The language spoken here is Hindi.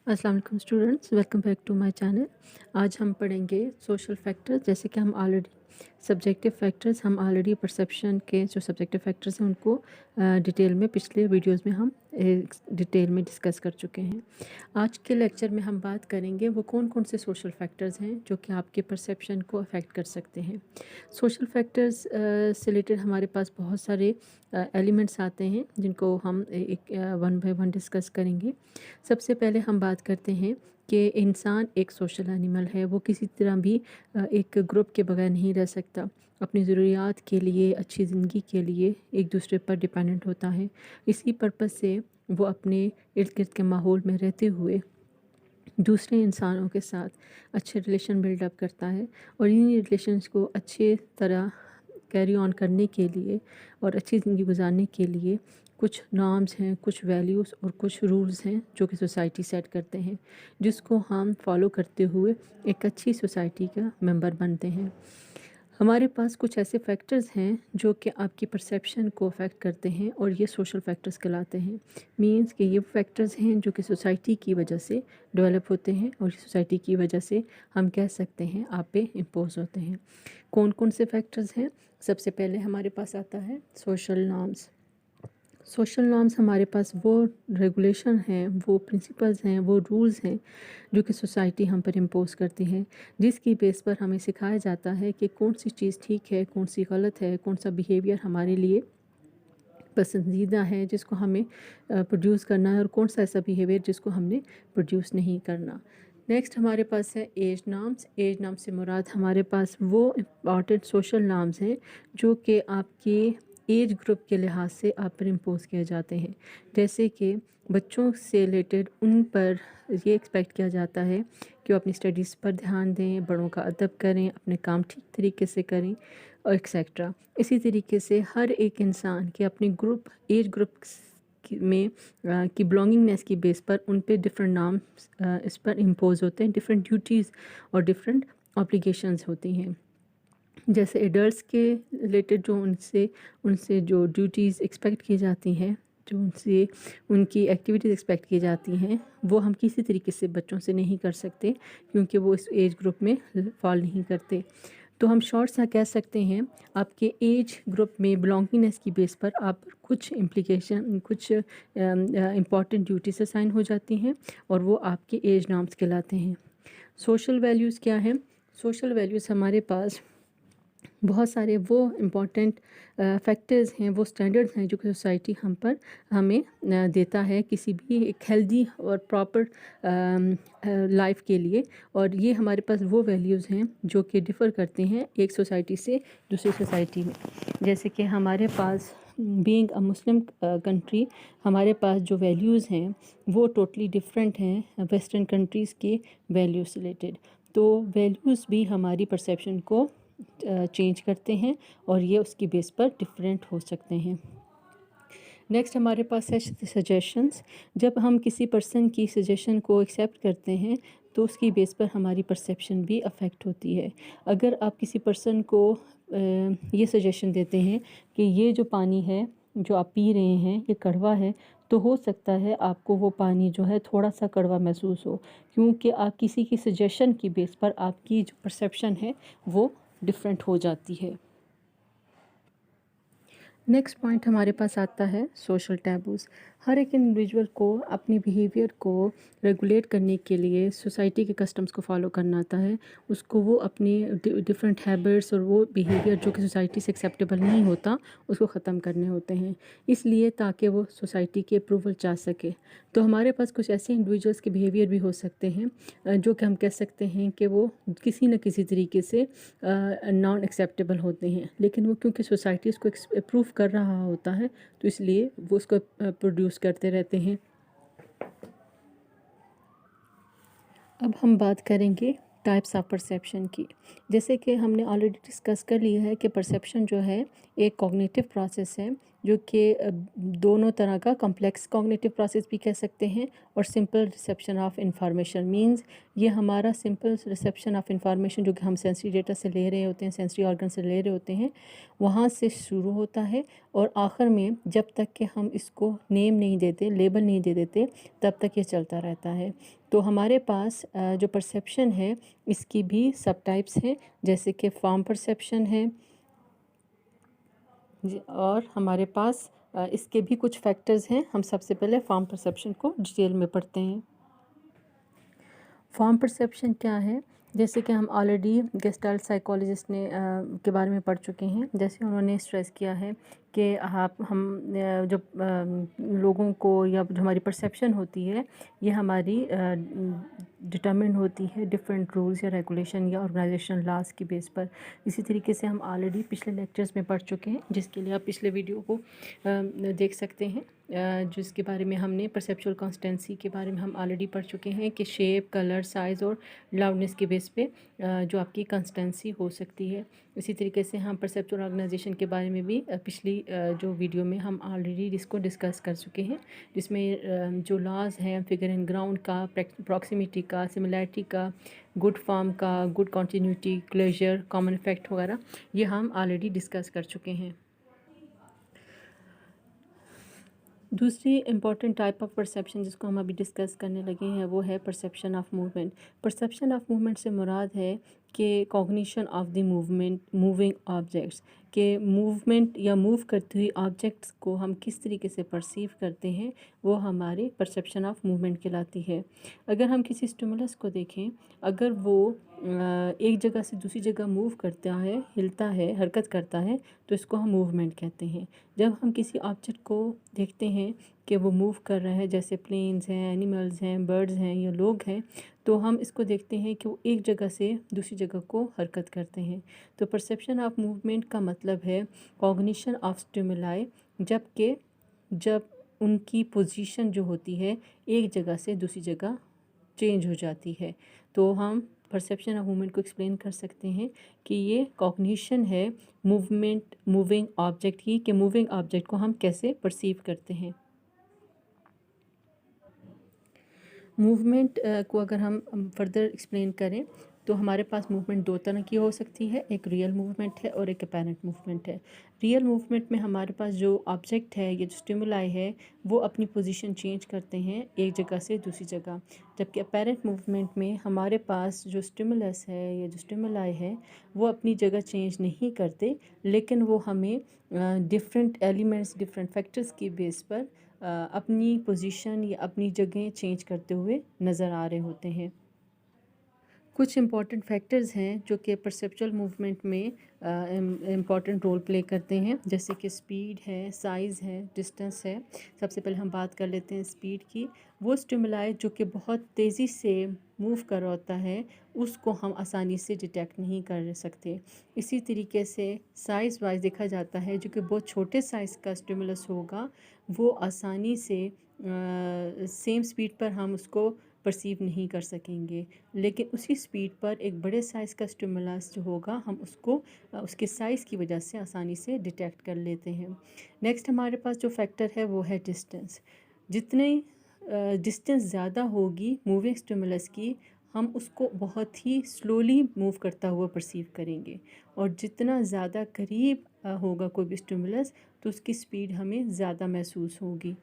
अस्सलाम वालेकुम students, welcome back to my channel. आज हम पढ़ेंगे सोशल फैक्टर्स। जैसे कि हम ऑलरेडी सब्जेक्टिव फैक्टर्स, हम ऑलरेडी परसेप्शन के जो सब्जेक्टिव फैक्टर्स हैं उनको डिटेल में पिछले वीडियोस में हम डिटेल में डिस्कस कर चुके हैं। आज के लेक्चर में हम बात करेंगे वो कौन कौन से सोशल फैक्टर्स हैं जो कि आपके परसेप्शन को अफेक्ट कर सकते हैं। सोशल फैक्टर्स से रिलेटेड हमारे पास बहुत सारे एलिमेंट्स आते हैं जिनको हम एक वन बाय वन डिस्कस करेंगे। सबसे पहले हम बात करते हैं कि इंसान एक सोशल एनिमल है। वो किसी तरह भी एक ग्रुप के बगैर नहीं रह सकता। अपनी ज़रूरियात के लिए, अच्छी ज़िंदगी के लिए एक दूसरे पर डिपेंडेंट होता है। इसी पर्पज़ से वो अपने इर्द गिर्द के माहौल में रहते हुए दूसरे इंसानों के साथ अच्छे रिलेशन बिल्डअप करता है और इन्हीं रिलेशंस को अच्छे तरह कैरी ऑन करने के लिए और अच्छी ज़िंदगी गुजारने के लिए कुछ नॉर्म्स हैं, कुछ वैल्यूज़ और कुछ रूल्स हैं जो कि सोसाइटी सेट करते हैं, जिसको हम फॉलो करते हुए एक अच्छी सोसाइटी का मेंबर बनते हैं। हमारे पास कुछ ऐसे फैक्टर्स हैं जो कि आपकी परसेप्शन को अफेक्ट करते हैं और ये सोशल फैक्टर्स कहलाते हैं। मींस कि ये फैक्टर्स हैं जो कि सोसाइटी की वजह से डेवलप होते हैं और सोसाइटी की वजह से हम कह सकते हैं आप पे इम्पोज होते हैं। कौन कौन से फैक्टर्स हैं? सबसे पहले हमारे पास आता है सोशल नॉर्म्स। सोशल नॉर्म्स हमारे पास वो रेगुलेशन हैं, वो प्रिंसिपल्स हैं, वो रूल्स हैं जो कि सोसाइटी हम पर इम्पोज करती है, जिसकी बेस पर हमें सिखाया जाता है कि कौन सी चीज़ ठीक है, कौन सी गलत है, कौन सा बिहेवियर हमारे लिए पसंदीदा है जिसको हमें प्रोड्यूस करना है और कौन सा ऐसा बिहेवियर जिसको हमने प्रोड्यूस नहीं करना। नेक्स्ट हमारे पास है एज नॉर्म्स। एज नॉर्म से मुराद हमारे पास वो इम्पॉर्टेंट सोशल नॉर्म्स हैं जो कि आपके एज ग्रुप के लिहाज से आप पर इम्पोज किए जाते हैं। जैसे कि बच्चों से रिलेटेड उन पर ये एक्सपेक्ट किया जाता है कि वो अपनी स्टडीज़ पर ध्यान दें, बड़ों का अदब करें, अपने काम ठीक तरीके से करें और एक्सेट्रा। इसी तरीके से हर एक इंसान के अपने ग्रुप, एज ग्रुप में की बिलोंगिंगनेस की बेस पर उन पे डिफरेंट नाम इस पर इम्पोज होते हैं, डिफरेंट ड्यूटीज़ और डिफरेंट ऑब्लिगेशंस होती हैं। जैसे एडल्ट्स के रिलेटेड जो उनसे उनसे जो ड्यूटीज़ एक्सपेक्ट की जाती हैं, जो उनसे उनकी एक्टिविटीज़ एक्सपेक्ट की जाती हैं, वो हम किसी तरीके से बच्चों से नहीं कर सकते क्योंकि वो इस एज ग्रुप में फॉल नहीं करते। तो हम शॉर्ट सा कह सकते हैं आपके एज ग्रुप में बिलोंगिंगनेस की बेस पर आप कुछ इम्प्लिकेशन, कुछ इम्पॉर्टेंट ड्यूटीज असाइन हो जाती हैं और वो आपके एज नॉर्म्स कहलाते हैं। सोशल वैल्यूज़ क्या हैं? सोशल वैल्यूज़ हमारे पास बहुत सारे वो इम्पॉर्टेंट फैक्टर्स हैं, वो स्टैंडर्ड्स हैं जो कि सोसाइटी हम पर हमें देता है किसी भी एक हेल्दी और प्रॉपर लाइफ के लिए। और ये हमारे पास वो वैल्यूज़ हैं जो कि डिफ़र करते हैं एक सोसाइटी से दूसरी सोसाइटी में। जैसे कि हमारे पास बीइंग अ मुस्लिम कंट्री, हमारे पास जो वैल्यूज़ हैं वो टोटली डिफरेंट हैं वेस्टर्न कंट्रीज़ के वैल्यूज़ रिलेटेड। तो वैल्यूज़ भी हमारी परसेप्शन को चेंज करते हैं और ये उसकी बेस पर डिफरेंट हो सकते हैं। नेक्स्ट हमारे पास है सजेशंस। जब हम किसी पर्सन की सजेशन को एक्सेप्ट करते हैं तो उसकी बेस पर हमारी परसेप्शन भी अफेक्ट होती है। अगर आप किसी पर्सन को ये सजेशन देते हैं कि ये जो पानी है जो आप पी रहे हैं ये कड़वा है, तो हो सकता है आपको वो पानी जो है थोड़ा सा कड़वा महसूस हो, क्योंकि आप किसी की सजेशन की बेस पर आपकी जो परसेप्शन है वो डिफरेंट हो जाती है। नेक्स्ट पॉइंट हमारे पास आता है सोशल टैबूज़। हर एक इंडिविजुअल को अपनी बिहेवियर को रेगुलेट करने के लिए सोसाइटी के कस्टम्स को फॉलो करना आता है। उसको वो अपनी डिफरेंट हैबिट्स और वो बिहेवियर जो कि सोसाइटी से एक्सेप्टेबल नहीं होता उसको ख़त्म करने होते हैं, इसलिए ताकि वो सोसाइटी की अप्रूवल चाह सके। तो हमारे पास कुछ ऐसे इंडिविजुअल्स के बिहेवियर भी हो सकते हैं जो कि हम कह सकते हैं कि वो किसी न किसी तरीके से नॉन एक्सेप्टेबल होते हैं, लेकिन वो क्योंकि सोसाइटी उसको अप्रूव कर रहा होता है तो इसलिए वो उसको प्रोड्यूस करते रहते हैं। अब हम बात करेंगे टाइप्स ऑफ परसेप्शन की। जैसे कि हमने ऑलरेडी डिस्कस कर लिया है कि परसेप्शन जो है एक कॉग्निटिव प्रोसेस है जो कि दोनों तरह का कॉम्प्लेक्स कॉग्निटिव प्रोसेस भी कह सकते हैं, और simple reception of information means ये हमारा सिंपल रिसेप्शन ऑफ इंफॉर्मेशन जो कि हम सेंसरी डेटा से ले रहे होते हैं, सेंसरी ऑर्गन से ले रहे होते हैं, वहाँ से शुरू होता है और आखिर में जब तक कि हम इसको नेम नहीं देते, लेबल नहीं दे देते, तब तक ये चलता रहता है। तो हमारे पास जो परसेप्शन है इसकी भी सब टाइप्स हैं, जैसे कि फॉर्म परसेप्शन है और हमारे पास इसके भी कुछ फैक्टर्स हैं। हम सबसे पहले फॉर्म परसेप्शन को डिटेल में पढ़ते हैं। फॉर्म परसेप्शन क्या है? जैसे कि हम ऑलरेडी गेस्टाल्ट साइकोलॉजिस्ट ने के बारे में पढ़ चुके हैं। जैसे उन्होंने स्ट्रेस किया है कि हम जो लोगों को या जो हमारी परसेप्शन होती है ये हमारी डिटरमिन होती है डिफरेंट रूल्स या रेगुलेशन या ऑर्गेनाइजेशन लॉज की बेस पर। इसी तरीके से हम ऑलरेडी पिछले लेक्चर्स में पढ़ चुके हैं, जिसके लिए आप पिछले वीडियो को देख सकते हैं, जिसके बारे में हमने परसेप्चुअल कॉन्स्टेंसी के बारे में हम ऑलरेडी पढ़ चुके हैं कि शेप, कलर, साइज़ और लाउडनेस के बेस पे जो आपकी कंसिस्टेंसी हो सकती है। इसी तरीके से हम परसेप्चुअल ऑर्गेनाइजेशन के बारे में भी पिछली जो वीडियो में हम ऑलरेडी इसको डिस्कस कर चुके हैं, जिसमें जो लॉज हैं फिगर एंड ग्राउंड का, प्रॉक्सिमिटी का, सिमिलैरिटी का, गुड फॉर्म का, good continuity, closure, common effect वगैरह ये हम ऑलरेडी डिस्कस कर चुके हैं। दूसरी इम्पॉर्टेंट टाइप ऑफ परसेप्शन जिसको हम अभी डिस्कस करने लगे हैं वो है perception of movement. Perception of movement से मुराद है कि cognition of the moving objects, के मूवमेंट या मूव करती हुई ऑब्जेक्ट्स को हम किस तरीके से परसीव करते हैं, वो हमारी परसेप्शन ऑफ मूवमेंट कहलाती है। अगर हम किसी स्टिमुलस को देखें, अगर वो एक जगह से दूसरी जगह मूव करता है, हिलता है, हरकत करता है, तो इसको हम मूवमेंट कहते हैं। जब हम किसी ऑब्जेक्ट को देखते हैं कि वो मूव कर रहा है, जैसे प्लेन्स हैं, एनिमल्स हैं, बर्ड्स हैं या लोग हैं, तो हम इसको देखते हैं कि वो एक जगह से दूसरी जगह को हरकत करते हैं। तो परसेप्शन ऑफ मूवमेंट का मतलब है कॉग्निशन ऑफ स्टिमुलाई, जब उनकी पोजीशन जो होती है एक जगह से दूसरी जगह चेंज हो जाती है, तो हम परसेप्शन ऑफ मूवमेंट को एक्सप्लेन कर सकते हैं कि ये कॉग्निशन है मूविंग ऑब्जेक्ट की, कि मूविंग ऑब्जेक्ट को हम कैसे परसीव करते हैं। मूवमेंट को अगर हम फर्दर एक्सप्लेन करें तो हमारे पास मूवमेंट दो तरह की हो सकती है, एक रियल मूवमेंट है और एक अपेरेंट मूवमेंट है। रियल मूवमेंट में हमारे पास जो ऑब्जेक्ट है या जो स्टिमुलाई है वो अपनी पोजीशन चेंज करते हैं एक जगह से दूसरी जगह, जबकि अपेरेंट मूवमेंट में हमारे पास जो स्टिमुलस है या जो स्टिमुलाई है वो अपनी जगह चेंज नहीं करते, लेकिन वो हमें डिफरेंट एलिमेंट्स, डिफरेंट फैक्टर्स की बेस पर अपनी पोजीशन या अपनी जगह चेंज करते हुए नज़र आ रहे होते हैं। कुछ इम्पॉर्टेंट फैक्टर्स हैं जो कि परसेप्चुअल मूवमेंट में इम्पॉर्टेंट रोल प्ले करते हैं, जैसे कि स्पीड है, साइज़ है, डिस्टेंस है। सबसे पहले हम बात कर लेते हैं स्पीड की। वो स्टिमुलाई जो कि बहुत तेज़ी से मूव कर रहा होता है उसको हम आसानी से डिटेक्ट नहीं कर सकते। इसी तरीके से साइज़ वाइज देखा जाता है, जो कि बहुत छोटे साइज़ का स्टिमुलस होगा वो आसानी से सेम स्पीड पर हम उसको परसीव नहीं कर सकेंगे, लेकिन उसी स्पीड पर एक बड़े साइज़ का स्टिमुलस जो होगा हम उसको उसके साइज़ की वजह से आसानी से डिटेक्ट कर लेते हैं। नेक्स्ट हमारे पास जो फैक्टर है वो है डिस्टेंस। जितने डिस्टेंस ज़्यादा होगी मूविंग स्टिमुलस की, हम उसको बहुत ही स्लोली मूव करता हुआ परसीव करेंगे, और जितना ज़्यादा करीब होगा कोई भी स्टिमुलस तो उसकी स्पीड हमें ज़्यादा महसूस होगी।